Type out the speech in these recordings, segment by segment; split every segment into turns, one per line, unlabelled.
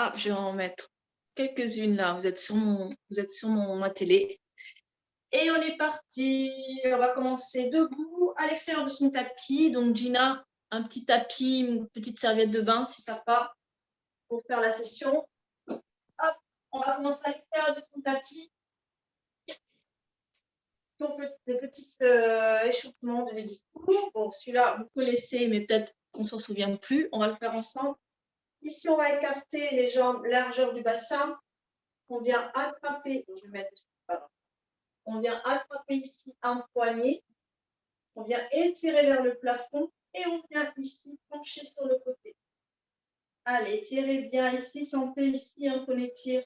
Ah, je vais en mettre quelques-unes là. Vous êtes sur ma télé. Et on est parti. On va commencer debout à l'extérieur de son tapis. Donc, Gina, un petit tapis, une petite serviette de bain si tu n'as pas pour faire la session. Hop, on va commencer à l'extérieur de son tapis. Donc, le petit échauffement de début de cours. Bon, celui-là, vous connaissez, mais peut-être qu'on ne s'en souvient plus. On va le faire ensemble. Ici, on va écarter les jambes, largeur du bassin. On vient attraper, je vais mettre, on vient attraper ici un poignet. On vient étirer vers le plafond et on vient ici pencher sur le côté. Allez, étirez bien ici, sentez ici qu'on étire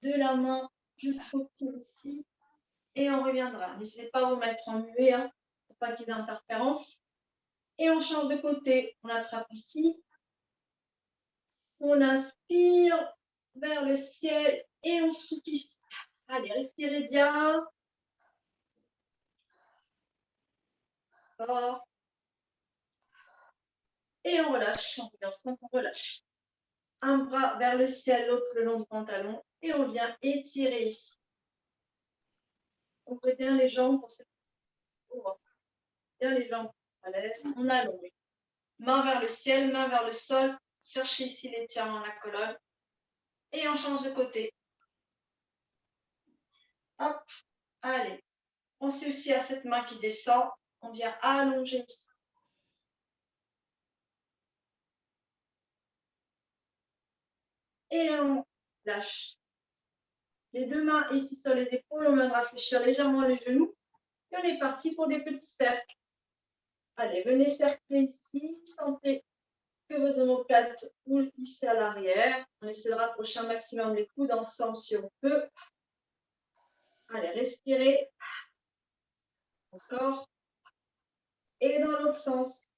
de la main jusqu'au pied ici et on reviendra. N'hésitez pas à vous mettre en muet pour pas qu'il y ait d'interférence. Et on change de côté. On attrape ici. On inspire vers le ciel et on souffle ici. Allez, respirez bien. Fort. Et on relâche. On relâche. Un bras vers le ciel, l'autre le long du pantalon. Et on vient étirer ici. Ouvrez bien les jambes pour cette ouvre bien les jambes à l'aise. On allonge. Main vers le ciel, main vers le sol. Cherchez ici l'étirement de la colonne. Et on change de côté. Hop, allez. Pensez aussi à cette main qui descend. On vient allonger ici. Et on lâche. Les deux mains ici sur les épaules. On vient de rafraîchir légèrement les genoux. Et on est parti pour des petits cercles. Allez, venez cercler ici. Sentez que vos omoplates bougent ici à l'arrière. On essaie de rapprocher un maximum les coudes ensemble si on peut. Allez, respirez. Encore. Et dans l'autre sens.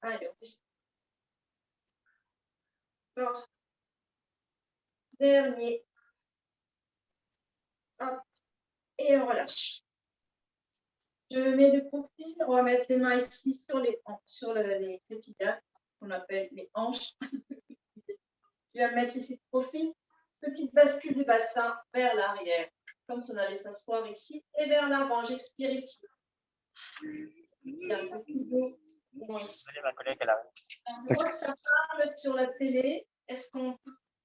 Allez, on respire. Encore. Dernier. Hop. Et on relâche. Je me mets de profil. On va mettre les mains ici sur les petits gars qu'on appelle les hanches. Je vais me mettre ici de profil. Petite bascule du bassin vers l'arrière. Comme si on allait s'asseoir ici. Et vers l'avant. J'expire ici. Il y a un peu plus d'eau. Bon, ici.
Ma collègue, elle arrive.
On voit que ça parle sur la télé. Est-ce qu'on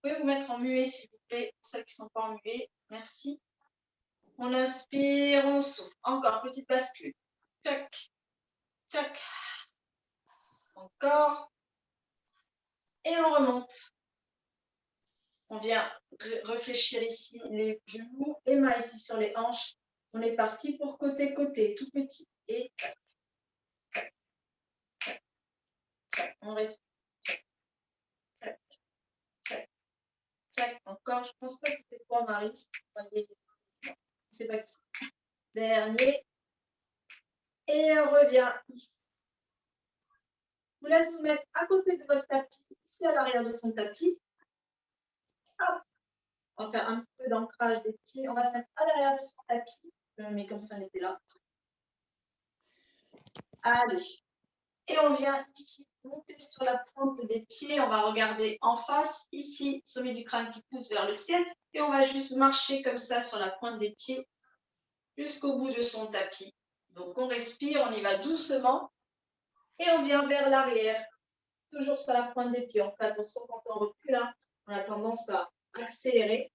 peut vous mettre en muet, s'il vous plaît, pour celles qui ne sont pas en muet? Merci. On inspire, on souffle. Encore, petite bascule. Tchac, tchac. Encore. Et on remonte. On vient réfléchir ici les genoux, les mains ici sur les hanches. On est parti pour côté-côté, tout petit. Et tchac, tchac, tchac, tchac. On respire. Tchac, tchac, tchac. Encore, je ne pense pas que c'était toi, Marie. C'est pas qui. Dernier. Et on revient ici. Je vous laisse vous mettre à côté de votre tapis, ici à l'arrière de son tapis. Hop. On va faire un petit peu d'ancrage des pieds. On va se mettre à l'arrière de son tapis. Mais comme ça, on était là. Allez. Et on vient ici monter sur la pointe des pieds. On va regarder en face, ici, sommet du crâne qui pousse vers le ciel. Et on va juste marcher comme ça sur la pointe des pieds jusqu'au bout de son tapis. Donc, on respire, on y va doucement. Et on vient vers l'arrière. Toujours sur la pointe des pieds. On fait attention quand on recule. On a tendance à accélérer.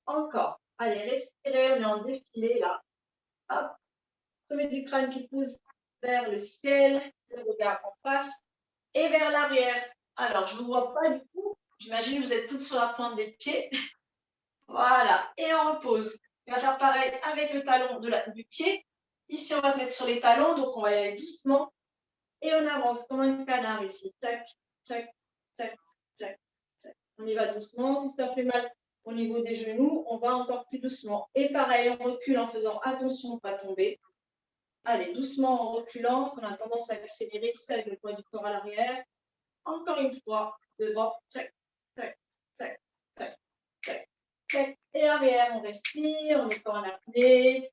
Encore. Allez, respirez. On est en défilé là. Hop. Sommet du crâne qui pousse vers le ciel. Le regard en face. Et vers l'arrière. Alors, je ne vous vois pas du coup. J'imagine que vous êtes toutes sur la pointe des pieds. Voilà. Et on repose. On va faire pareil avec le talon du pied. Ici, on va se mettre sur les talons. Donc, on va y aller doucement. Et on avance comme un canard ici. Tac, tac, tac, tac, tac. On y va doucement. Si ça fait mal au niveau des genoux, on va encore plus doucement. Et pareil, on recule en faisant attention de ne pas tomber. Allez, doucement en reculant. Si on a tendance à accélérer, c'est avec le poids du corps à l'arrière. Encore une fois, devant. Tac, tac, tac, tac, tac, tac. Et arrière, on respire. On met le corps en apnée.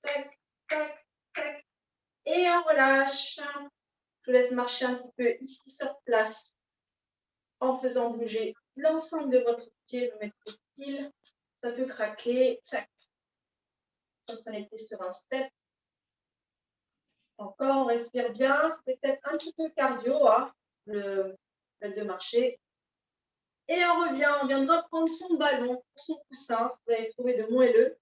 Tac, tac, tac. Et on relâche. Je vous laisse marcher un petit peu ici sur place en faisant bouger l'ensemble de votre pied, le mettre pile. Ça peut craquer. Tac. On était sur un step. Encore, on respire bien. C'est peut-être un petit peu cardio, hein, le fait de marcher. Et on revient, on viendra prendre son ballon, son coussin, si vous avez trouvé de moelleux.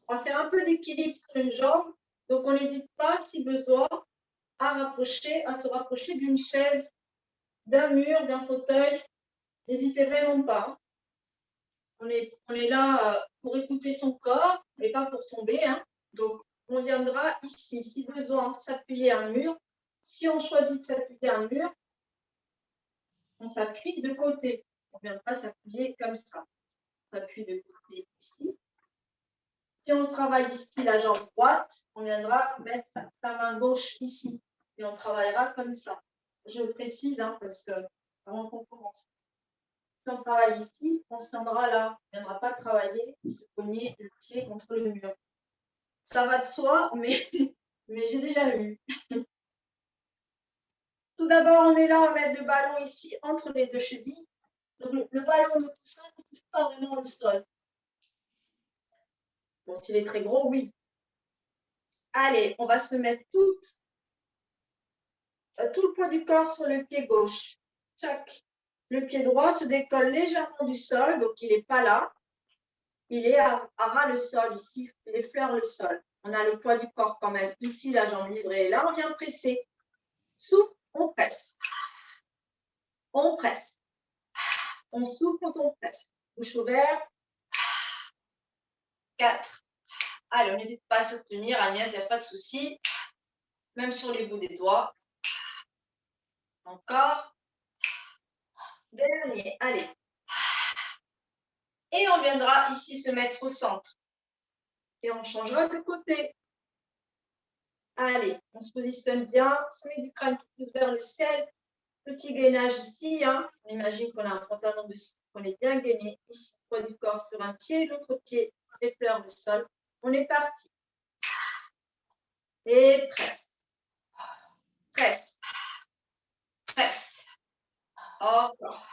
On va faire un peu d'équilibre sur une jambe. Donc, on n'hésite pas, si besoin, à se rapprocher d'une chaise, d'un mur, d'un fauteuil. N'hésitez vraiment pas. On est là pour écouter son corps, mais pas pour tomber. Hein. Donc, on viendra ici, si besoin, s'appuyer à un mur. Si on choisit de s'appuyer à un mur, on s'appuie de côté. On ne vient pas s'appuyer comme ça. On s'appuie de côté ici. Si on travaille ici la jambe droite, on viendra mettre sa main gauche ici. Et on travaillera comme ça. Je précise, hein, parce que avant qu'on commence. Si on travaille ici, on se tiendra là. On ne viendra pas travailler, se cogner le pied contre le mur. Ça va de soi, mais j'ai déjà vu. Tout d'abord, on est là, on va mettre le ballon ici entre les deux chevilles. Donc, le ballon de coussin ne touche pas vraiment le sol. Bon, s'il est très gros, oui. Allez, on va se mettre tout le poids du corps sur le pied gauche. Tac. Le pied droit se décolle légèrement du sol, donc il n'est pas là. Il est à ras le sol ici, il effleure le sol. On a le poids du corps quand même. Ici, la jambe livrée. Là, on vient presser. Souffle, on presse. On presse. On souffle quand on presse. Bouche ouverte. 4. Allez, on n'hésite pas à se tenir, Agnès, il n'y a pas de souci. Même sur les bouts des doigts. Encore. Dernier. Allez. Et on viendra ici se mettre au centre. Et on changera de côté. Allez, on se positionne bien. Sommet du crâne qui pousse vers le ciel. Petit gainage ici. Hein. On imagine qu'on a un pantalon de ski, qu'on est bien gainé. Ici, le poids du corps sur un pied, l'autre pied effleure le sol. On est parti. Et presse. Presse. Presse. Encore.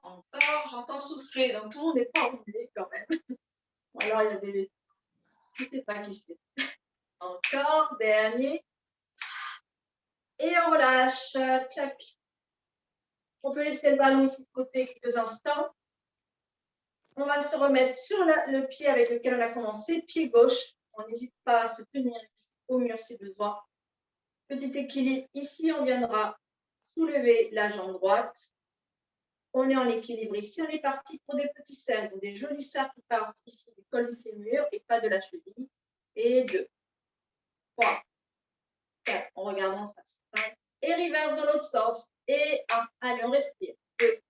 Encore, j'entends souffler, donc tout le monde n'est pas oublié quand même. Alors, il y a des... Je ne sais pas qui c'est. Encore, dernier. Et on relâche. Tchac. On peut laisser le ballon ici de côté quelques instants. On va se remettre sur le pied avec lequel on a commencé, pied gauche. On n'hésite pas à se tenir ici, au mur si besoin. Petit équilibre. Ici, on viendra soulever la jambe droite. On est en équilibre ici. On est parti pour des petits cercles, des jolis cercles qui partent ici du col du fémur et pas de la cheville. Et 2, 3, 4. On regarde en face. 5. Et reverse dans l'autre sens. Et 1. Allez, on respire. 2,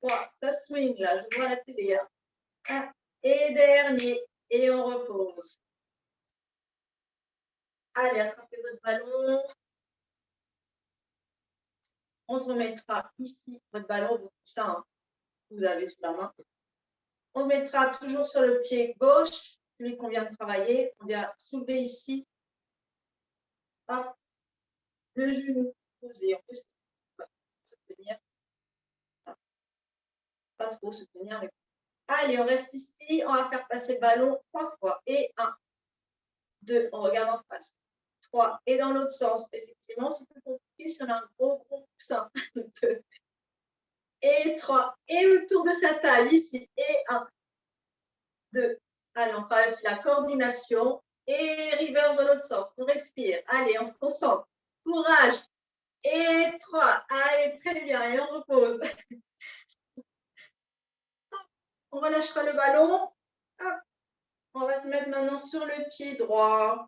3. Ça swing là. Je vois la télé. 1. Et dernier. Et on repose. Allez, attrapez votre ballon. On se remettra ici, votre ballon, votre coussin, hein, vous avez sous la main. On se mettra toujours sur le pied gauche, celui qu'on vient de travailler. On vient soulever ici. Hop. Le genou posé. On peut se tenir. Pas trop se tenir. Mais... Allez, on reste ici. On va faire passer le ballon 3 fois. Et 1, 2, on regarde en face. 3. Et dans l'autre sens, effectivement, c'est plus compliqué si on a un gros coussin. 2. Et 3. Et autour de sa taille, ici. Et 1, 2. Allez, on travaille sur la coordination. Et reverse dans l'autre sens. On respire. Allez, on se concentre. Courage. Et 3. Allez, très bien. Et on repose. On relâchera le ballon. Hop. On va se mettre maintenant sur le pied droit.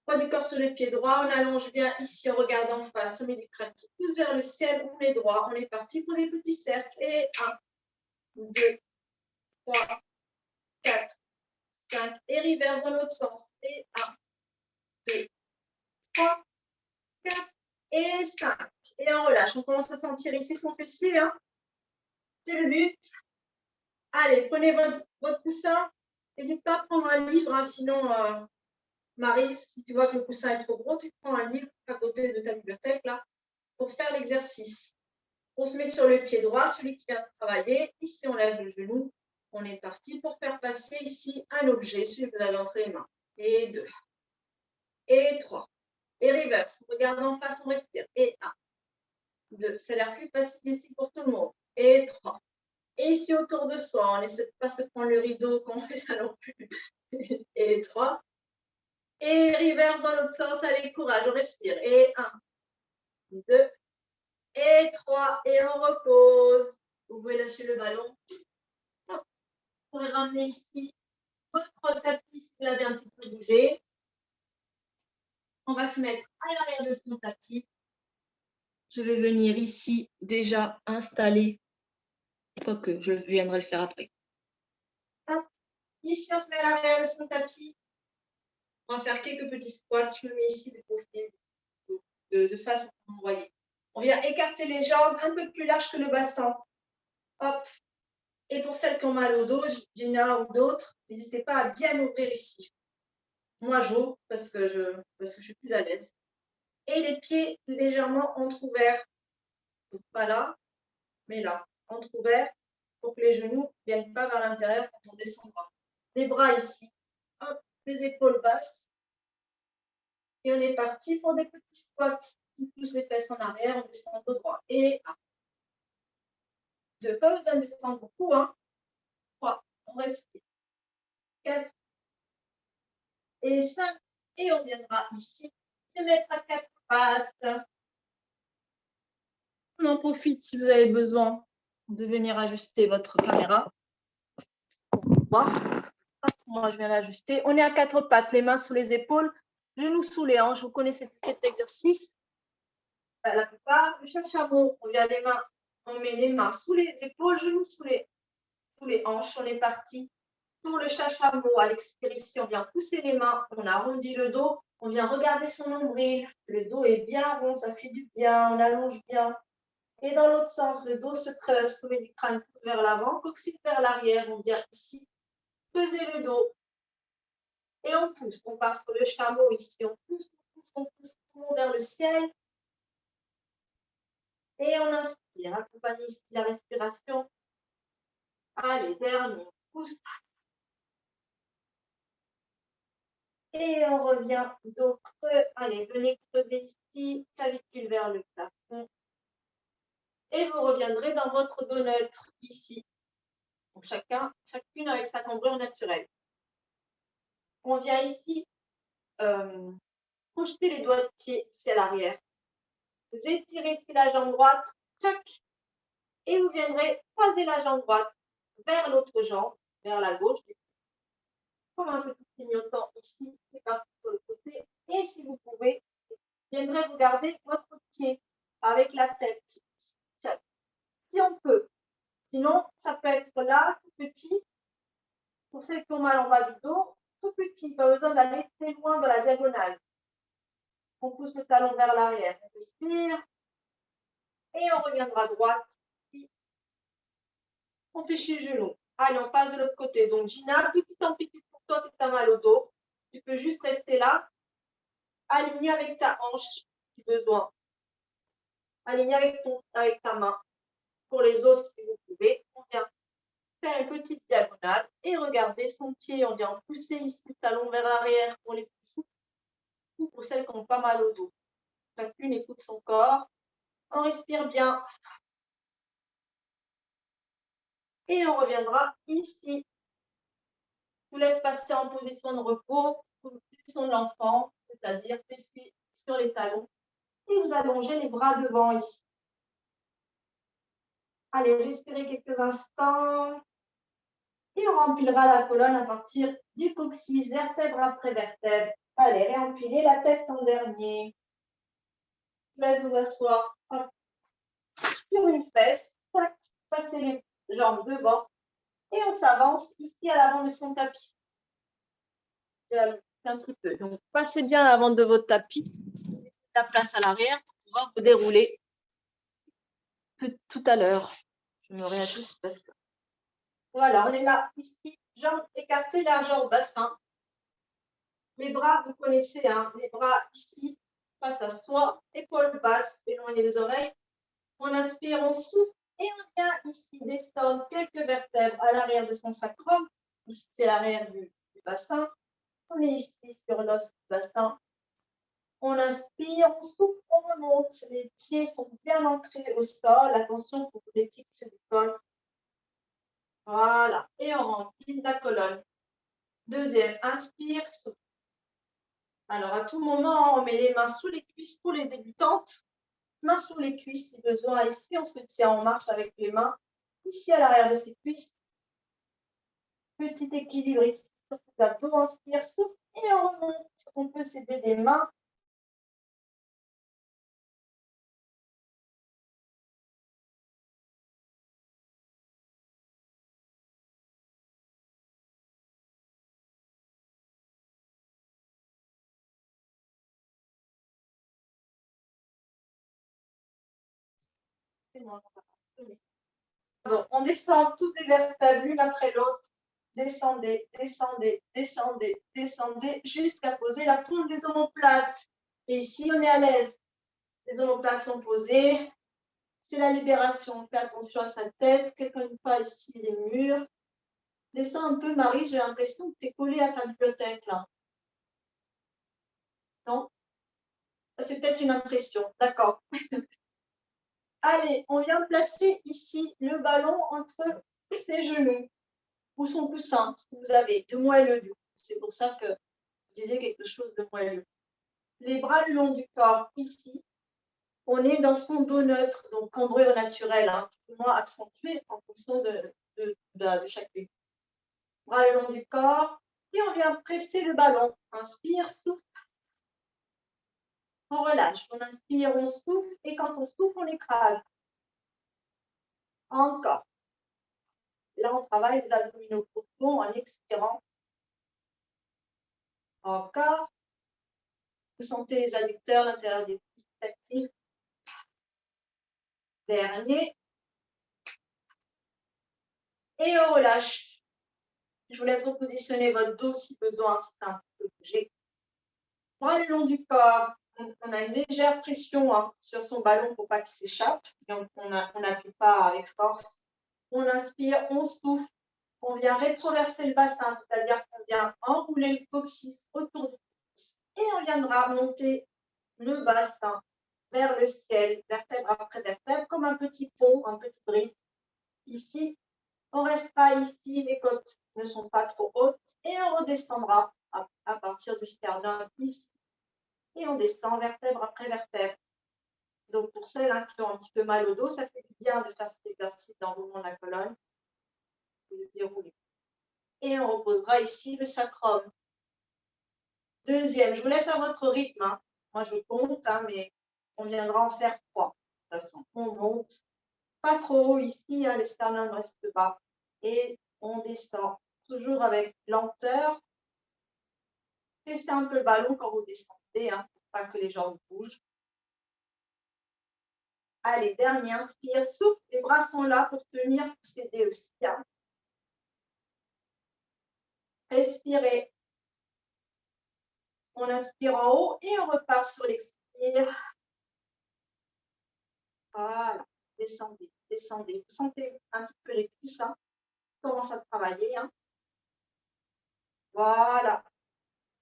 Poids du corps sur le pied droit. On allonge bien ici. On regarde en face. Sommet du crâne qui pousse vers le ciel. On est droit. On est parti pour des petits cercles. Et 1, 2, 3, 4, 5. Et reverse dans l'autre sens. Et 1, 2, 3, 4 et 5. Et on relâche. On commence à sentir ici son fessier. Hein. C'est le but. Allez, prenez votre coussin. N'hésitez pas à prendre un livre, hein, sinon Maryse, si tu vois que le coussin est trop gros, tu prends un livre à côté de ta bibliothèque là pour faire l'exercice. On se met sur le pied droit, celui qui vient de travailler. Ici, on lève le genou. On est parti pour faire passer ici un objet, celui que vous avez entre les mains. Et 2. Et 3. Et reverse. On regarde en face, on respire. Et 1. 2. Ça a l'air plus facile ici pour tout le monde. Et 3. Et ici, autour de soi, on n'essaie pas de se prendre le rideau quand on fait ça non plus. Et 3. Et reverse dans l'autre sens. Allez, courage, on respire. Et 1, 2, et 3. Et on repose. Vous pouvez lâcher le ballon. Vous pourrez ramener ici votre tapis si vous l'avez un petit peu bougé. On va se mettre à l'arrière de son tapis. Je vais venir ici déjà installer, quoique je viendrai le faire après. Hop. Ici, on se met à l'arrière de son tapis. On va faire quelques petits squats. Je me mets ici de profil, de face, vous voyez. On vient écarter les jambes un peu plus larges que le bassin. Hop. Et pour celles qui ont mal au dos, Gina ou d'autres, n'hésitez pas à bien ouvrir ici. Moi, j'ouvre parce que je suis plus à l'aise. Et les pieds légèrement entrouverts. Pas là, mais là, entrouverts pour que les genoux ne viennent pas vers l'intérieur quand on descendra. Les bras ici. Hop, les épaules basses. Et on est parti pour des petits squats. On pousse les fesses en arrière, on descend au droit. Et 1, 2, comme vous allez descendre beaucoup, 3, on respire. 4 et 5. Et on viendra ici se mettre à 4 pattes. On en profite si vous avez besoin de venir ajuster votre caméra. Moi, je viens l'ajuster. On est à 4 pattes, les mains sous les épaules, genoux sous les hanches. Vous connaissez cet exercice? La plupart, le chameau, on vient les mains, on met les mains sous les épaules, genoux sous les hanches. On est parti pour le chameau. À l'expirer ici, on vient pousser les mains, on arrondit le dos, on vient regarder son nombril. Le dos est bien rond, ça fait du bien, on allonge bien. Et dans l'autre sens, le dos se creuse, sommet du crâne vers l'avant, coccyx vers l'arrière. On vient ici peser le dos. Et on pousse. On passe sur le chameau ici. On pousse tout le monde vers le ciel. Et on inspire. Accompagnez ici la respiration. Allez, dernier. Pousse. Et on revient dos creux. Allez, venez creuser ici. Clavicule vers le plafond. Et vous reviendrez dans votre dos neutre ici. Donc chacune avec sa cambrure naturelle. On vient ici projeter les doigts de pied ici à l'arrière. Vous étirez ici la jambe droite. Tchac. Et vous viendrez croiser la jambe droite vers l'autre jambe, vers la gauche, comme un petit clignotant ici, c'est parti sur le côté. Et si vous pouvez, vous viendrez vous garder votre pied avec la tête. Si on peut. Sinon, ça peut être là, tout petit. Pour celles qui ont mal en bas du dos, tout petit, pas besoin d'aller très loin dans la diagonale. On pousse le talon vers l'arrière. On respire. Et on reviendra droite. On fait chez le genou. Allez, on passe de l'autre côté. Donc, Gina, petite amplitude pour toi si tu as mal au dos. Tu peux juste rester là, aligné avec ta hanche si besoin. Aligné avec ta main. Pour les autres, si vous pouvez, on vient faire une petite diagonale et regardez son pied. On vient pousser ici le talon vers l'arrière pour les petits ou pour celles qui ont pas mal au dos. Chacune écoute son corps. On respire bien. Et on reviendra ici. Je vous laisse passer en position de repos, position de l'enfant, c'est-à-dire fessiers sur les talons. Et vous allongez les bras devant ici. Allez, respirez quelques instants. Et on remplira la colonne à partir du coccyx, vertèbre après vertèbre. Allez, réempilez la tête en dernier. Je laisse vous asseoir sur une fesse. Tac, passez les jambes devant. Et on s'avance ici à l'avant de son tapis. Un petit peu. Donc, passez bien à l'avant de votre tapis. La place à l'arrière pour pouvoir vous dérouler tout à l'heure. Je me réajuste parce que voilà, on est là ici, jambes écartées, largeur au bassin. Les bras, vous connaissez, hein, les bras ici, face à soi, épaules basses, éloignées des oreilles. On inspire, on souffle et on vient ici descendre quelques vertèbres à l'arrière de son sacrum. Ici, c'est l'arrière du bassin. On est ici sur l'os du bassin. On inspire, on souffle, on remonte. Les pieds sont bien ancrés au sol. Attention pour que les pieds se décollent. Voilà. Et on remplit la colonne. Deuxième, inspire, souffle. Alors, à tout moment, on met les mains sous les cuisses pour les débutantes. Mains sur les cuisses si besoin. Ici, on se tient en marche avec les mains. Ici, à l'arrière de ses cuisses. Petit équilibre ici sur les abdos. Inspire, souffle et on remonte. On peut s'aider des mains. On descend toutes les vertèbres l'une après l'autre. Descendez, descendez, descendez, descendez, jusqu'à poser la pointe des omoplates. Et ici, on est à l'aise. Les omoplates sont posées. C'est la libération. Fais attention à sa tête. Quelqu'un pas ici les murs. Descends un peu, Marie. J'ai l'impression que tu es collée à ta bibliothèque, là. Non? C'est peut-être une impression. D'accord. Allez, on vient placer ici le ballon entre ses genoux ou son coussin, si vous avez, de moelleux du coup. C'est pour ça que je disais quelque chose de moelleux. Les bras le long du corps, ici. On est dans son dos neutre, donc cambrure naturelle, hein, plus ou moins accentué en fonction de chaque lieu. Bras le long du corps, et on vient presser le ballon. Inspire, souffle. On relâche. On inspire, on souffle, et quand on souffle, on écrase. Encore. Là, on travaille les abdominaux profonds en expirant. Encore. Vous sentez les adducteurs, l'intérieur des cuisses actifs. Dernier. Et on relâche. Je vous laisse repositionner votre dos si besoin, si c'est un peu bougé. Bras le long du corps. On a une légère pression sur son ballon pour pas qu'il s'échappe. Donc, on n'appuie pas avec force. On inspire, on souffle. On vient rétroverser le bassin, c'est-à-dire qu'on vient enrouler le coccyx autour du coccyx. Et on viendra monter le bassin vers le ciel, vertèbre après vertèbre, comme un petit pont, un petit brick. Ici, on restera ici, les côtes ne sont pas trop hautes, et on redescendra à partir du sternum ici. Et on descend vertèbre après vertèbre. Donc, pour celles qui ont un petit peu mal au dos, ça fait du bien de faire cet exercice d'enroulement de la colonne et de dérouler. Et on reposera ici le sacrum. Deuxième, je vous laisse à votre rythme. Hein. Moi, je compte, mais on viendra en faire 3. De toute façon, on monte. Pas trop haut ici, le sternum reste bas. Et on descend, toujours avec lenteur. Laissez un peu le ballon quand vous descendez, pour pas que les jambes bougent. Allez, dernier, inspire, souffle. Les bras sont là pour tenir, pour s'aider aussi. Respirez. On inspire en haut et on repart sur l'expire. Voilà, descendez, descendez. Vous sentez un petit peu les cuisses, commence à travailler. Voilà.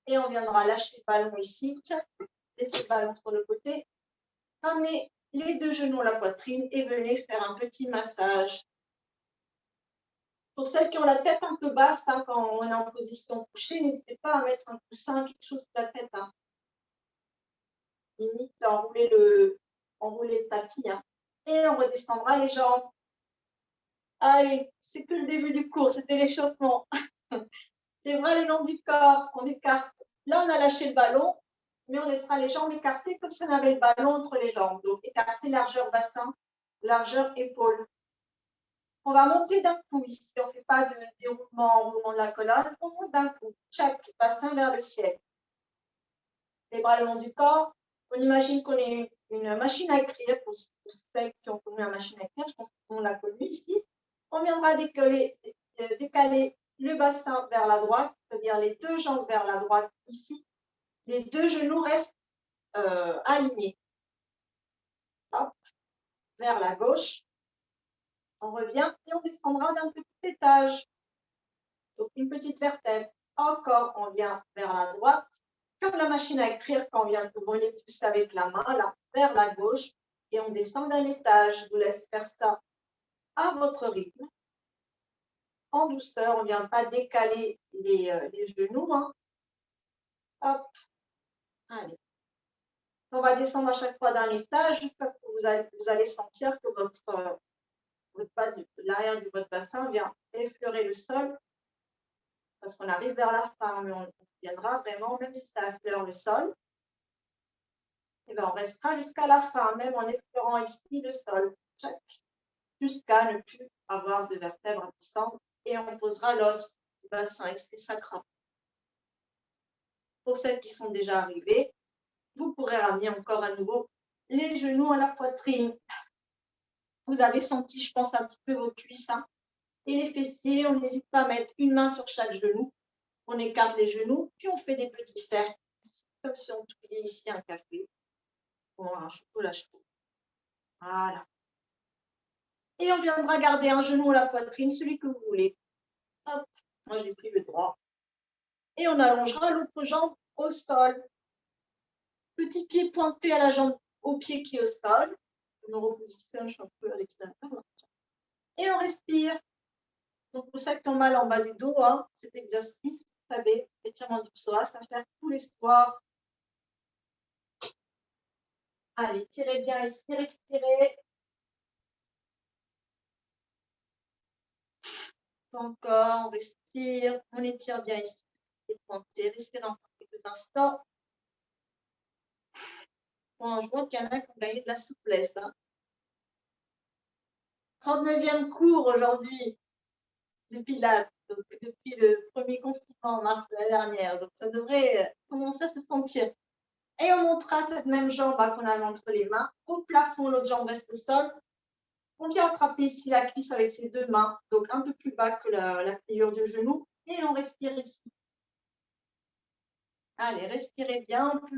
Et on viendra lâcher le ballon ici. Laissez le ballon sur le côté. Ramenez les deux genoux à la poitrine et venez faire un petit massage. Pour celles qui ont la tête un peu basse, quand on est en position couchée, n'hésitez pas à mettre un coussin, quelque chose sur la tête. Limite, enrouler le tapis. Et on redescendra les jambes. Allez, c'est que le début du cours, c'était l'échauffement. Les bras le long du corps, on écarte. Là, on a lâché le ballon, mais on laissera les jambes écartées comme si on avait le ballon entre les jambes. Donc, écarter largeur bassin, largeur épaule. On va monter d'un coup ici. On ne fait pas de déroulement, enroulement de la colonne. On monte d'un coup. Chaque bassin vers le ciel. Les bras le long du corps. On imagine qu'on est une machine à écrire. Pour celles qui ont connu la machine à écrire, je pense qu'on l'a connue ici. On viendra décaler le bassin vers la droite, c'est-à-dire les deux jambes vers la droite ici.
les deux genoux restent alignés. Hop, vers la gauche. On revient et on descendra d'un petit étage. Donc, une petite vertèbre. Encore, on vient vers la droite. Comme la machine à écrire, quand on vient d'ouvrir les pouces avec la main, là, vers la gauche. Et on descend d'un étage. Je vous laisse faire ça à votre rythme. En douceur, on ne vient pas décaler les genoux. Hein. Hop. Allez. On va descendre à chaque fois d'un étage jusqu'à ce que vous allez sentir que l'arrière de votre bassin vient effleurer le sol. Parce qu'on arrive vers la fin, mais on viendra vraiment, même si ça effleure le sol, et bien on restera jusqu'à la fin, même en effleurant ici le sol, jusqu'à ne plus avoir de vertèbres à descendre, et on posera l'os du bassin ici sacral. Pour celles qui sont déjà arrivées, vous pourrez ramener encore à nouveau les genoux à la poitrine. Vous avez senti, je pense, un petit peu vos cuisses, hein, et les fessiers, on n'hésite pas à mettre une main sur chaque genou. On écarte les genoux, puis on fait des petits cercles, comme si on touillait ici un café ou un chocolat chaud. Voilà. Et on viendra garder un genou à la poitrine, celui que vous voulez. Hop, moi j'ai pris le droit. Et on allongera l'autre jambe au sol. Petit pied pointé à la jambe, au pied qui est au sol. Je me repositionne, je suis un peu à l'extérieur. Et on respire. Donc pour celles qui ont mal en bas du dos, hein, cet exercice, vous savez, étirement du psoas, ça fait tous les soirs. Allez, tirez bien ici, respirez. Encore, on respire, on étire bien ici. Respirez encore quelques instants. Bon, je vois qu'il y en a qui ont gagné de la souplesse. Hein. 39e cours aujourd'hui, depuis le premier confinement en mars de l'année dernière. Donc, ça devrait commencer à se sentir. Et on montera cette même jambe qu'on a entre les mains au plafond, l'autre jambe reste au sol. On vient attraper ici la cuisse avec ses deux mains, donc un peu plus bas que la pliure du genou. Et on respire ici. Allez, respirez bien. On peut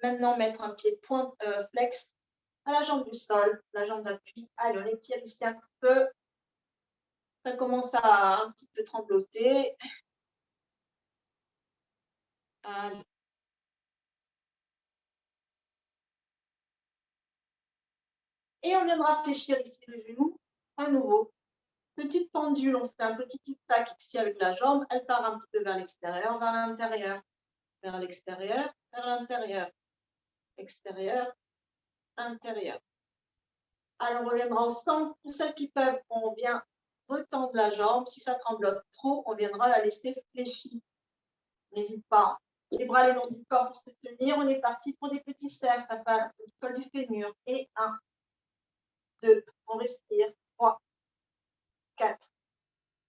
maintenant mettre un pied point flex à la jambe du sol, la jambe d'appui. Allez, on étire ici un petit peu. Ça commence à un petit peu trembloter. Allez. Et on viendra fléchir ici le genou à nouveau. Petite pendule, on fait un petit tic-tac ici avec la jambe. Elle part un petit peu vers l'extérieur, vers l'intérieur, vers l'extérieur, vers l'intérieur, extérieur, intérieur. Alors, on reviendra au centre. Pour celles qui peuvent, on vient retendre la jambe. Si ça tremblote trop, on viendra la laisser fléchie. N'hésite pas. Les bras le long du corps pour se tenir. On est parti pour des petits cercles. Ça fait le col du fémur. Et 1, 2, on respire. 3, 4,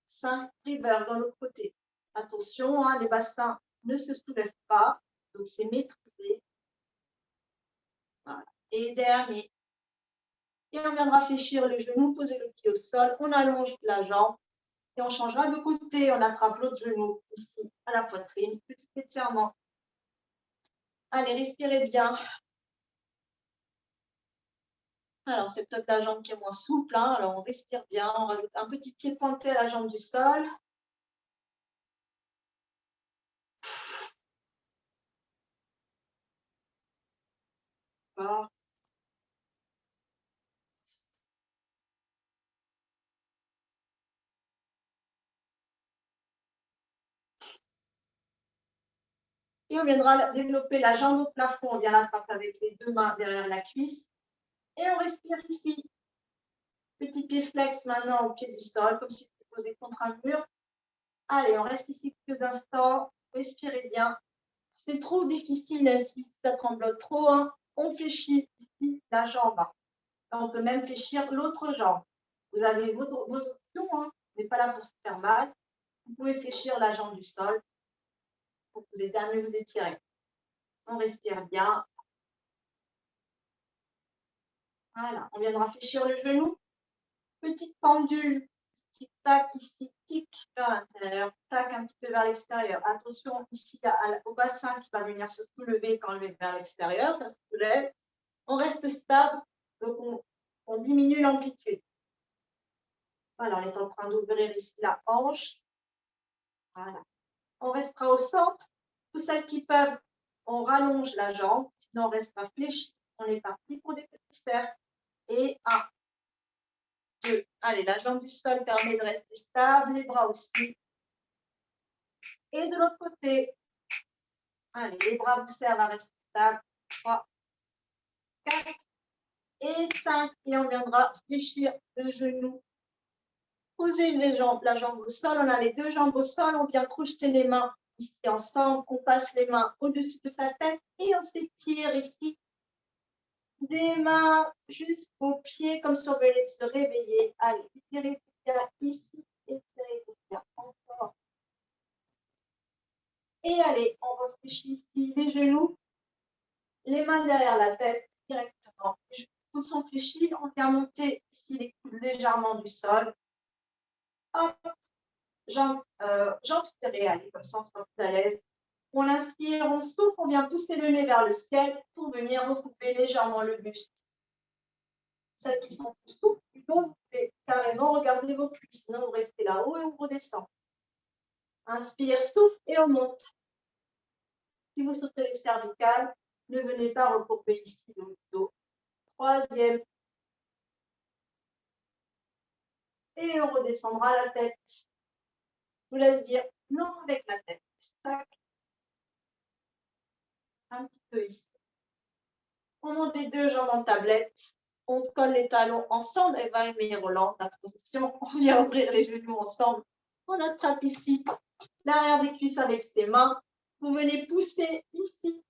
5, reverse dans l'autre côté. Attention, hein, les bassins ne se soulèvent pas. Donc, c'est maîtrisé. Voilà. Et dernier. Et on viendra fléchir le genou, poser le pied au sol. On allonge la jambe. Et on changera de côté. On attrape l'autre genou ici à la poitrine. Petit étirement. Allez, respirez bien. Alors, c'est peut-être la jambe qui est moins souple. Hein. Alors, on respire bien. On rajoute un petit pied pointé à la jambe du sol. Fort. Et on viendra développer la jambe au plafond. On vient l'attraper avec les deux mains derrière la cuisse. Et on respire ici. Petit pied flex maintenant au pied du sol, comme si tu posais contre un mur. Allez, on reste ici quelques instants. Respirez bien. C'est trop difficile si ça tremblote trop. Hein. On fléchit ici la jambe. On peut même fléchir l'autre jambe. Vous avez vos options, hein, mais pas là pour se faire mal. Vous pouvez fléchir la jambe du sol pour vous aider à mieux vous étirer. On respire bien. Voilà, on viendra fléchir le genou. Petite pendule, tic-tac ici, tic vers l'intérieur, tac, un petit peu vers l'extérieur. Attention ici au bassin qui va venir se soulever quand je vais vers l'extérieur, ça se soulève. On reste stable, donc on diminue l'amplitude. Voilà, on est en train d'ouvrir ici la hanche. Voilà. On restera au centre. Tous celles qui peuvent, on rallonge la jambe, sinon on restera fléchi. On est parti pour des petits cercles. Et 1, 2. Allez, la jambe du sol permet de rester stable, les bras aussi. Et de l'autre côté, allez, les bras vous servent à rester stable. 3, 4 et 5. Et on viendra fléchir le genou. Poser les jambes, la jambe au sol. On a les deux jambes au sol. On vient crocheter les mains ici ensemble. On passe les mains au-dessus de sa tête et on s'étire ici. Des mains jusqu'aux pieds, comme si on venait de se réveiller. Allez, étirez-vous bien ici. Étirez-vous bien encore. Et allez, on réfléchit ici les genoux, les mains derrière la tête directement. Les genoux sont fléchis. On vient monter ici les coudes légèrement du sol. Hop, jambes tirées, allez, comme ça on sera plus à l'aise. On inspire, on souffle, on vient pousser le nez vers le ciel pour venir recouper légèrement le buste. Celles qui sont plus souples, plutôt, vous pouvez carrément regarder vos cuisses, sinon vous restez là-haut et on redescend. Inspire, souffle et on monte. Si vous souffrez les cervicales, ne venez pas recourber ici le dos. 3e. Et on redescendra la tête. Je vous laisse dire non avec la tête. Tac. Un petit peu ici. On monte les deux jambes en tablette. On colle les talons ensemble. Et va aimer Roland, la transition. On vient ouvrir les genoux ensemble. On attrape ici l'arrière des cuisses avec ses mains. Vous venez pousser ici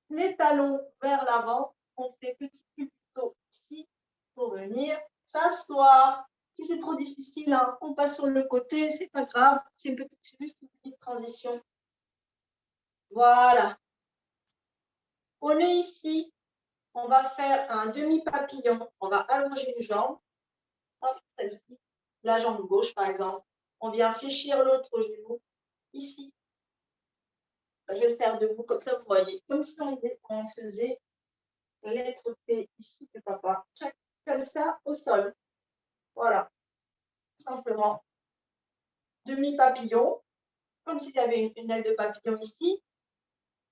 les talons vers l'avant. On fait petit plutôt ici pour venir s'asseoir. Si c'est trop difficile, hein, on passe sur le côté, c'est pas grave. C'est juste une petite transition. Voilà. On est ici. On va faire un demi-papillon. On va allonger une jambe. Celle-ci, la jambe gauche par exemple. On vient fléchir l'autre genou ici. Je vais le faire debout comme ça, vous voyez. Comme si on faisait la lettre P ici de papa. Comme ça au sol. Voilà. Simplement. Demi-papillon. Comme s'il y avait une aile de papillon ici.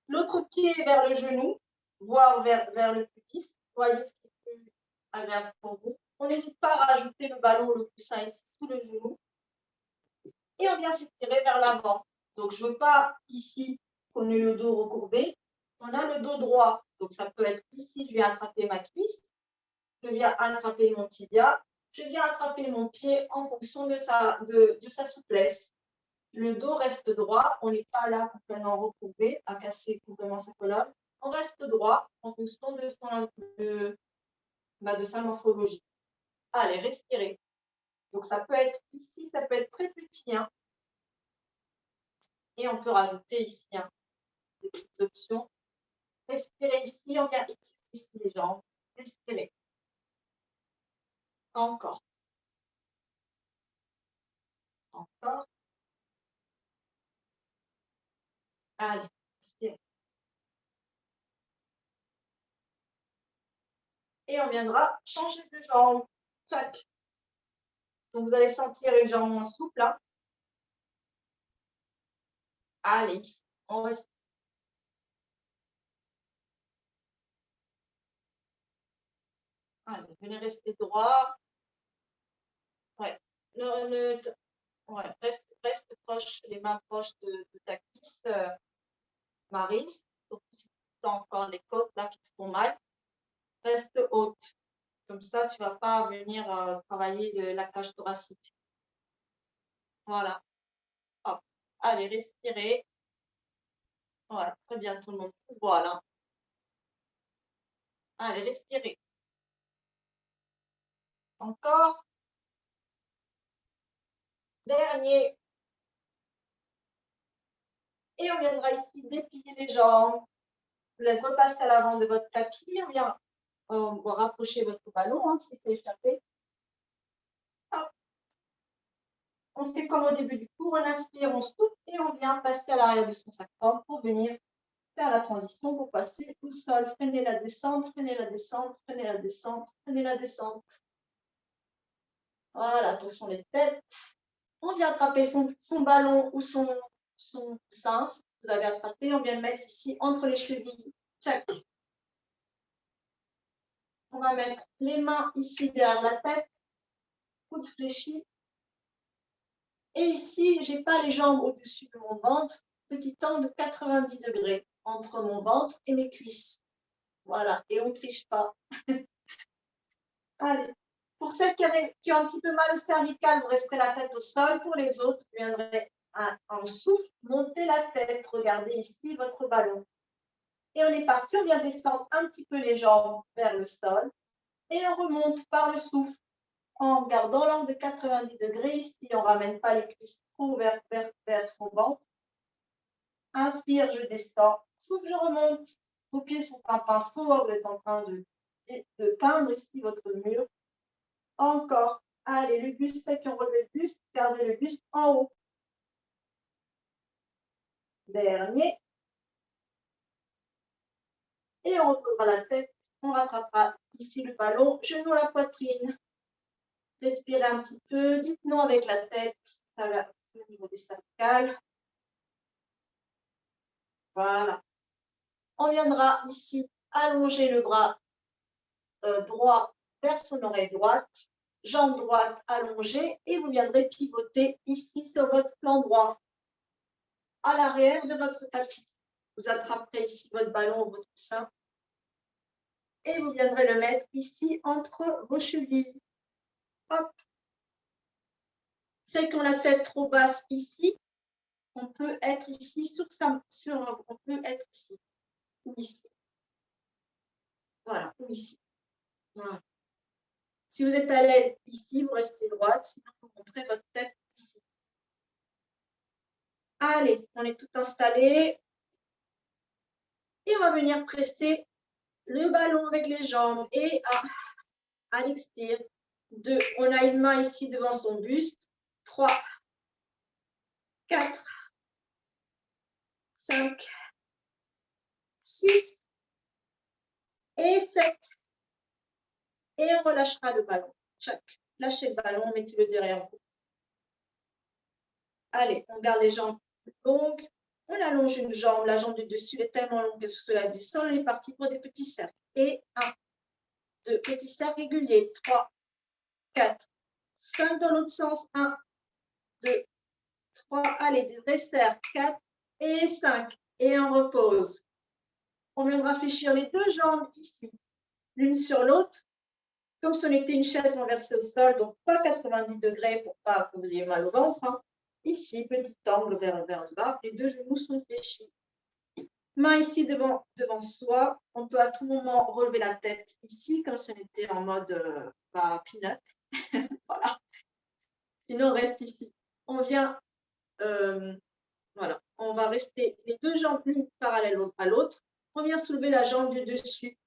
L'autre pied vers le genou, voire vers le pubis. Voyez ce qui est plus agréable pour vous. On n'hésite pas à rajouter le ballon, le coussin ici sous le genou. Et on vient s'étirer vers l'avant. Donc, je ne veux pas ici qu'on ait le dos recourbé. On a le dos droit. Donc, ça peut être ici, je viens attraper ma cuisse. Je viens attraper mon tibia. Je viens attraper mon pied en fonction de sa souplesse. Le dos reste droit. On n'est pas là complètement recourbé, à casser complètement sa colonne. On reste droit en fonction de sa morphologie. Allez, respirez. Donc, ça peut être ici, ça peut être très petit. Hein. Et on peut rajouter ici des petites options. Respirez ici, on vient étirer ici les jambes. Respirez. Encore. Encore. Allez, respirez. Et on viendra changer de jambe. Tac. Donc, vous allez sentir une jambe moins souple. Là. Allez, on reste. Allez, venez rester droit. Ouais. Ouais. Reste proche, les mains proches de ta cuisse, Maryse. Surtout si tu as encore les côtes là qui te font mal. Reste haute. Comme ça, tu ne vas pas venir travailler la cage thoracique. Voilà. Hop. Allez, respirez. Voilà, très bien tout le monde. Voilà. Allez, respirez. Encore. Dernier. Et on viendra ici déplier les jambes. Je vous laisse repasser à l'avant de votre tapis. On va rapprocher votre ballon hein, si c'est échappé. Hop. On fait comme au début du cours, on inspire, on souffle et on vient passer à l'arrière de son sacrum pour venir faire la transition pour passer au sol. Freinez la descente, freinez la descente, freinez la descente, freinez la descente. Voilà, attention les têtes. On vient attraper son ballon ou son coussin. Si vous avez attrapé, on vient le mettre ici entre les chevilles. Check. On va mettre les mains ici derrière la tête, coude fléchi. Et ici, je n'ai pas les jambes au-dessus de mon ventre. Petit angle de 90 degrés entre mon ventre et mes cuisses. Voilà, et on ne triche pas. Allez, pour celles qui ont un petit peu mal au cervical, vous resterez la tête au sol. Pour les autres, vous viendrez en souffle, monter la tête. Regardez ici votre ballon. Et on est parti, on vient descendre un petit peu les jambes vers le sol. Et on remonte par le souffle en gardant l'angle de 90 degrés. Ici, on ne ramène pas les cuisses trop vers son ventre. Inspire, je descends. Souffle, je remonte. Vos pieds sont un pinceau. Vous êtes en train de peindre ici votre mur. Encore. Allez, le buste, ceux qui ont relevé le buste, gardez le buste en haut. Dernier. Et on reposera la tête. On rattrapera ici le ballon. Genou à la poitrine. Respirez un petit peu. Dites non avec la tête. Ça va au niveau des cervicales. Voilà. On viendra ici allonger le bras droit vers son oreille droite, jambe droite allongée et vous viendrez pivoter ici sur votre flanc droit, à l'arrière de votre tapis. Vous attraperez ici votre ballon ou votre coussin et vous viendrez le mettre ici entre vos chevilles. Hop. Celle qu'on l'a fait trop basse ici, on peut être ici on peut être ici ou ici. Voilà, ou ici. Voilà. Si vous êtes à l'aise ici, vous restez droite, sinon vous montrez votre tête ici. Allez, on est tout installé. Et on va venir presser le ballon avec les jambes. Et à l'expire, 2. On a une main ici devant son buste. 3, 4, 5, 6 et 7. Et on relâchera le ballon. Check. Lâchez le ballon, mettez-le derrière vous. Allez, on garde les jambes longues. On allonge une jambe. La jambe du dessus est tellement longue que se lève du sol. On est parti pour des petits cercles. Et 1, 2, petits cercles réguliers. 3, 4, 5 dans l'autre sens. 1, 2, 3. Allez, des vrais cercles. 4 et 5. Et on repose. On viendra fléchir les deux jambes ici, l'une sur l'autre, comme si on était une chaise renversée au sol, donc pas 90 degrés pour pas que vous ayez mal au ventre. Hein. Ici, petit angle vers le bas, les deux genoux sont fléchis. Main ici devant soi, on peut à tout moment relever la tête ici, comme si on était en mode peanut. Voilà. Sinon, on reste ici. On vient, voilà, on va rester les deux jambes l'une parallèle à l'autre. On vient soulever la jambe du dessus,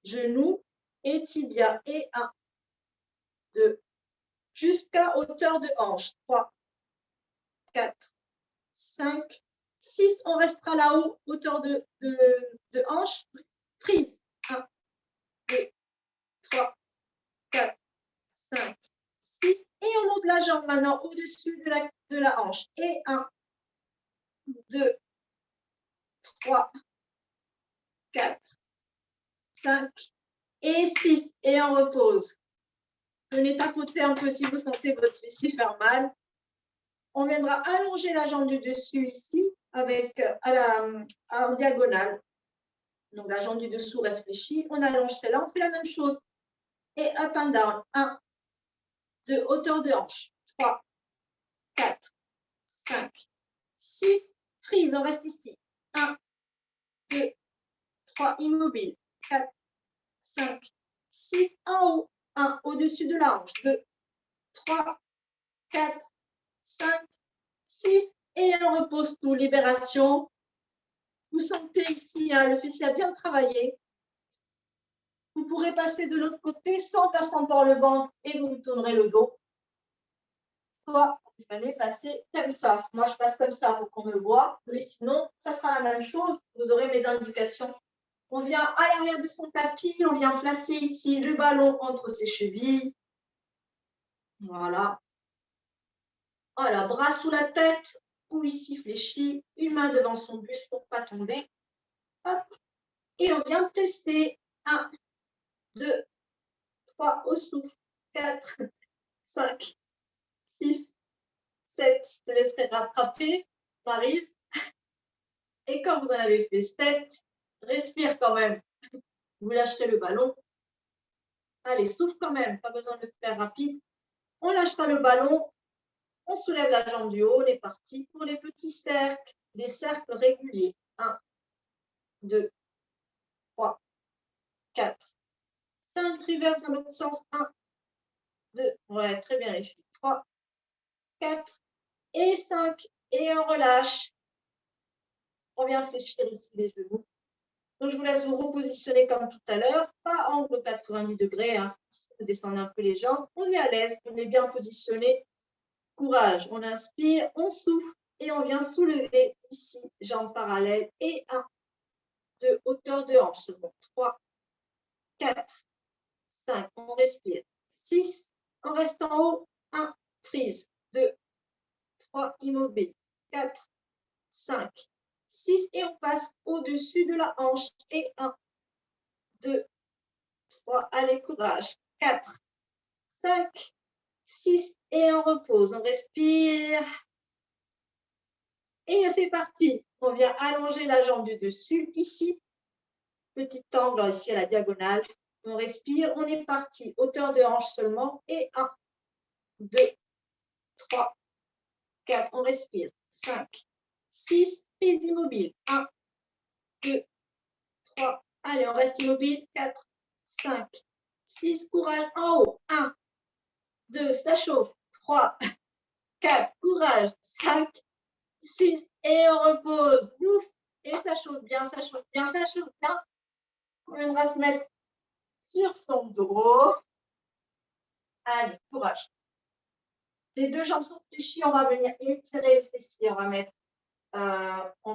genou et tibia. Et 1, 2, jusqu'à hauteur de hanche. 3, 4, 5, 6. On restera là-haut, hauteur de hanche. Freeze. 1, 2, 3, 4, 5, 6. Et on monte la jambe maintenant au-dessus de la hanche. Et 1, 2, 3, 4, 5 et 6. Et on repose. Venez tapoter un peu si vous sentez votre fessier faire mal. On viendra allonger la jambe du dessus ici avec en diagonale. Donc la jambe du dessous reste fléchie. On allonge celle-là. On fait la même chose. Et up and down. 1, 2, hauteur de hanche. 3, 4, 5, 6. Freeze, on reste ici. 1, 2, 3, immobile. 4, 5, 6, en haut. 1, au-dessus de la hanche. 2, 3, 4, 5, 6. Et on repose tout. Libération. Vous sentez ici, hein, le fessier a bien travaillé. Vous pourrez passer de l'autre côté sans passant par le ventre et vous tournerez le dos. Soit il fallait passer comme ça. Moi, je passe comme ça pour qu'on me voit, mais sinon, ça sera la même chose. Vous aurez mes indications. On vient à l'arrière de son tapis, on vient placer ici le ballon entre ses chevilles. Voilà. Voilà, bras sous la tête ou ici fléchi, une main devant son buste pour ne pas tomber. Hop. Et on vient tester. 1, 2, 3 au souffle. 4, 5, 6, 7. Je te laisserai rattraper, Maryse. Et quand vous en avez fait 7, respire quand même. Vous lâcherez le ballon. Allez, souffle quand même, pas besoin de le faire rapide. On lâchera le ballon. On soulève la jambe du haut, on est parti pour les petits cercles, des cercles réguliers. 1, 2, 3, 4, 5, reverse dans l'autre sens. 1, 2, ouais, très bien les filles. 3, 4 et 5. Et on relâche. On vient fléchir ici les genoux. Donc, je vous laisse vous repositionner comme tout à l'heure, pas angle 90 degrés. Hein. Vous descendez un peu les jambes. On est à l'aise, on est bien positionné. Courage, on inspire, on souffle et on vient soulever ici, jambes parallèles. Et 1, 2, hauteur de hanche seulement. 3, 4, 5, on respire. 6, on reste en haut. 1, prise. 2, 3, immobile. 4, 5, 6 et on passe au-dessus de la hanche. Et 1, 2, 3, allez, courage. 4, 5, 6 et on repose. On respire. Et c'est parti. On vient allonger la jambe du dessus. Ici, petit angle ici à la diagonale. On respire. On est parti. Hauteur de hanche seulement. Et 1, 2, 3, 4. On respire. 5, 6. Prise immobile. 1, 2, 3. Allez, on reste immobile. 4, 5, 6. Courage en haut. 1, 2. Ça chauffe. 3, 4. Courage. 5, 6. Et on repose. Ouf. Et ça chauffe bien, ça chauffe bien, ça chauffe bien. On va se mettre sur son dos. Allez, courage. Les deux jambes sont fléchies. On va venir étirer le fessier. On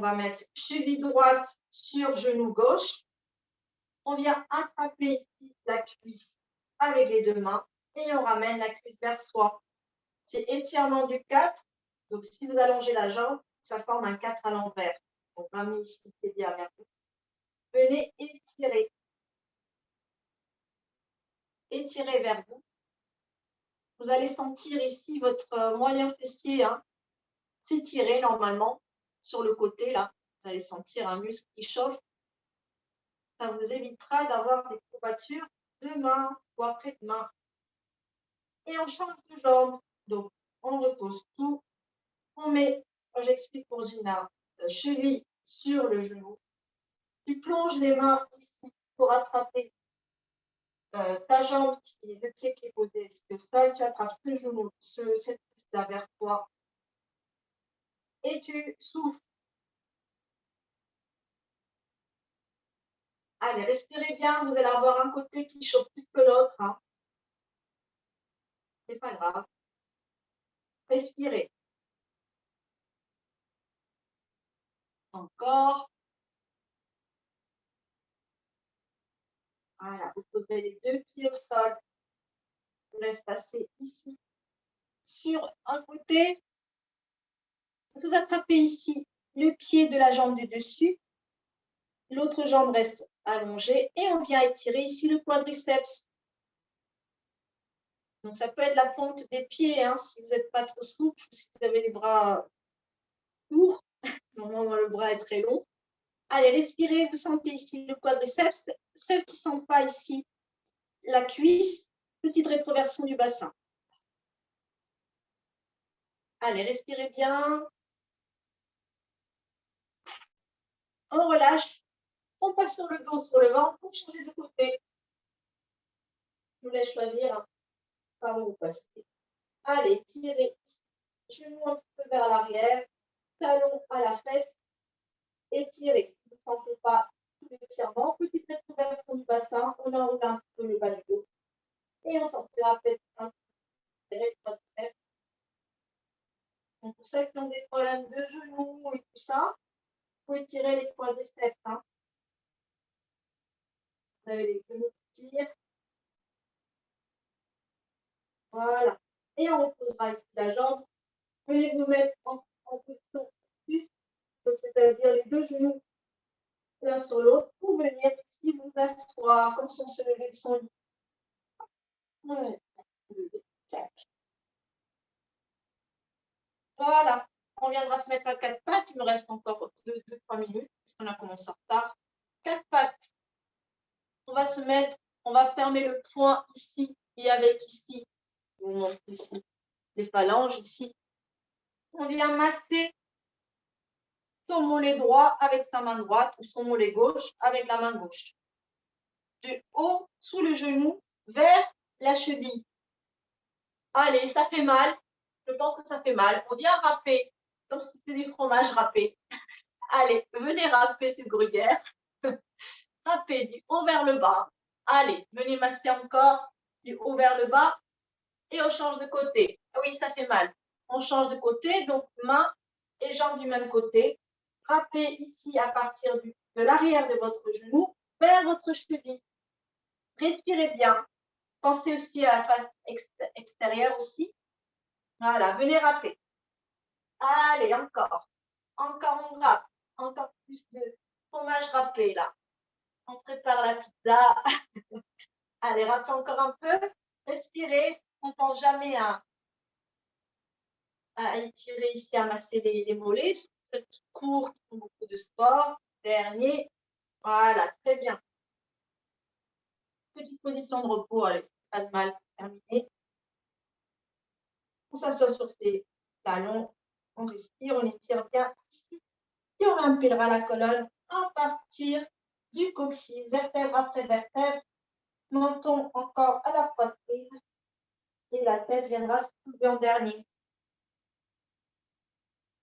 va mettre cheville droite sur genou gauche. On vient attraper ici la cuisse avec les deux mains et on ramène la cuisse vers soi. C'est étirement du 4. Donc, si vous allongez la jambe, ça forme un 4 à l'envers. Donc, ramenez ici le tibia vers vous. Venez étirer. Étirez vers vous. Vous allez sentir ici votre moyen fessier s'étirer normalement sur le côté. Là, vous allez sentir un muscle qui chauffe. Ça vous évitera d'avoir des courbatures de main ou après-demain. Et on change de jambe. Donc, on repose tout. On met, j'explique pour Gina, cheville sur le genou. Tu plonges les mains ici pour attraper ta jambe, le pied qui est posé au sol. Tu attrapes ce genou, cette cuisse vers toi. Et tu souffles. Allez, respirez bien. Vous allez avoir un côté qui chauffe plus que l'autre. Hein. C'est pas grave. Respirez. Encore. Voilà, vous posez les deux pieds au sol. Je vous laisse passer ici sur un côté. Vous attrapez ici le pied de la jambe du dessus. L'autre jambe reste allongée et on vient étirer ici le quadriceps. Donc, ça peut être la pointe des pieds si vous n'êtes pas trop souple, si vous avez les bras courts. Normalement, le bras est très long. Allez, respirez. Vous sentez ici le quadriceps. Celles qui ne sentent pas ici la cuisse, petite rétroversion du bassin. Allez, respirez bien. On relâche. On passe sur le dos, sur le ventre pour changer de côté. Je vous laisse choisir par où vous passez. Allez, tirez. Genou un petit peu vers l'arrière. Talon à la fesse. Étirez. Si vous ne sentez pas tout l'étirement, petite rétroversion du bassin. On enroule un petit peu le bas du dos. Et on sortira peut-être un petit peu. Donc, pour ceux qui ont des problèmes de genoux et tout ça, vous pouvez tirer les quadriceps. Hein. Vous avez les genoux qui tirent. Voilà. Et on reposera ici la jambe. Veuillez vous mettre en position juste, c'est-à-dire les deux genoux l'un sur l'autre, pour venir ici vous asseoir comme si on se levait de son lit. Ouais. Voilà. On viendra se mettre à quatre pattes. Il me reste encore 2-3 minutes, parce qu'on a commencé en retard. Quatre pattes. On va se mettre, on va fermer le poing ici et avec ici. Je vous montre ici les phalanges ici. On vient masser son mollet droit avec sa main droite ou son mollet gauche avec la main gauche. Du haut, sous le genou, vers la cheville. Allez, ça fait mal. Je pense que ça fait mal. On vient râper, comme si c'était du fromage râpé. Allez, venez râper cette gruyère. Râpez du haut vers le bas. Allez, venez masser encore du haut vers le bas. Et on change de côté. Ah oui, ça fait mal. On change de côté, donc main et jambes du même côté. Râpez ici à partir de l'arrière de votre genou vers votre cheville. Respirez bien. Pensez aussi à la face extérieure aussi. Voilà, venez râper. Allez, encore. Encore on râpe. Encore plus de fromage râpé là. On prépare la pizza. Allez, râpez encore un peu. Respirez. On ne pense jamais à étirer ici, à masser les mollets. Ceux qui courent, qui font beaucoup de sport. Dernier. Voilà, très bien. Petite position de repos. Allez, pas de mal. Terminé. On s'assoit sur ses talons. On respire, on étire bien ici. Et on empilera la colonne à partir du coccyx, vertèbre après vertèbre. Menton encore à la poitrine. Et la tête viendra se soulever en dernier.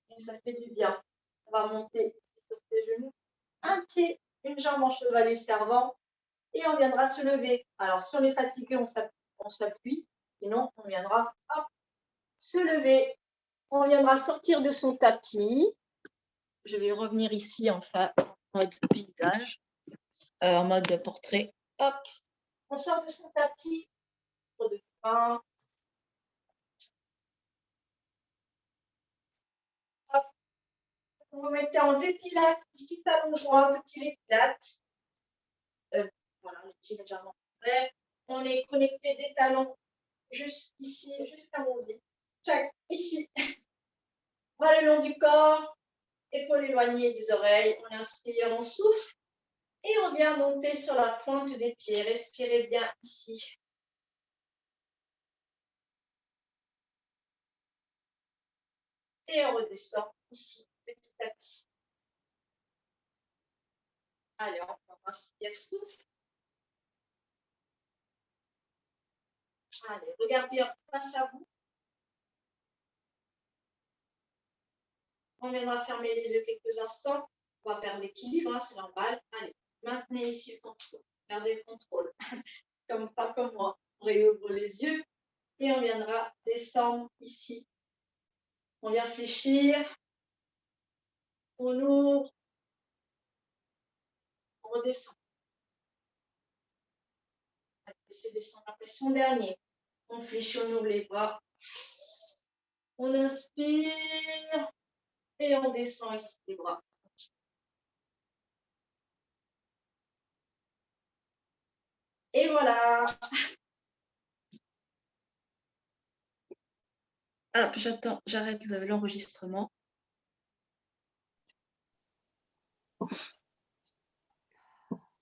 Et ça fait du bien. On va monter sur ses genoux. Un pied, une jambe en chevalet servant. Et on viendra se lever. Alors, si on est fatigué, on s'appuie. Sinon, on viendra hop, se lever. On viendra sortir de son tapis. Je vais revenir ici en mode paysage, en mode portrait. Hop, on sort de son tapis. De fin. Hop. Vous vous mettez en V-pilate, ici talon joint, petit V-pilate. Voilà, le petit légèrement ouvert. On est connecté des talons jusqu'ici, jusqu'à mon zip. Check, ici. Bras le long du corps, épaules éloignées des oreilles. On inspire, on souffle. Et on vient monter sur la pointe des pieds. Respirez bien ici. Et on redescend ici, petit à petit. Allez, on inspire, souffle. Allez, regardez face à vous. On viendra fermer les yeux quelques instants. On va perdre l'équilibre, hein, c'est normal. Allez, maintenez ici le contrôle. Gardez le contrôle. Pas comme moi. On réouvre les yeux et on viendra descendre ici. On vient fléchir. On ouvre. On redescend. Laissez descendre la pression dernier. On fléchit, on ouvre les bras. On inspire et on descend ici les bras. Et voilà. Hop, j'attends, j'arrête l'enregistrement.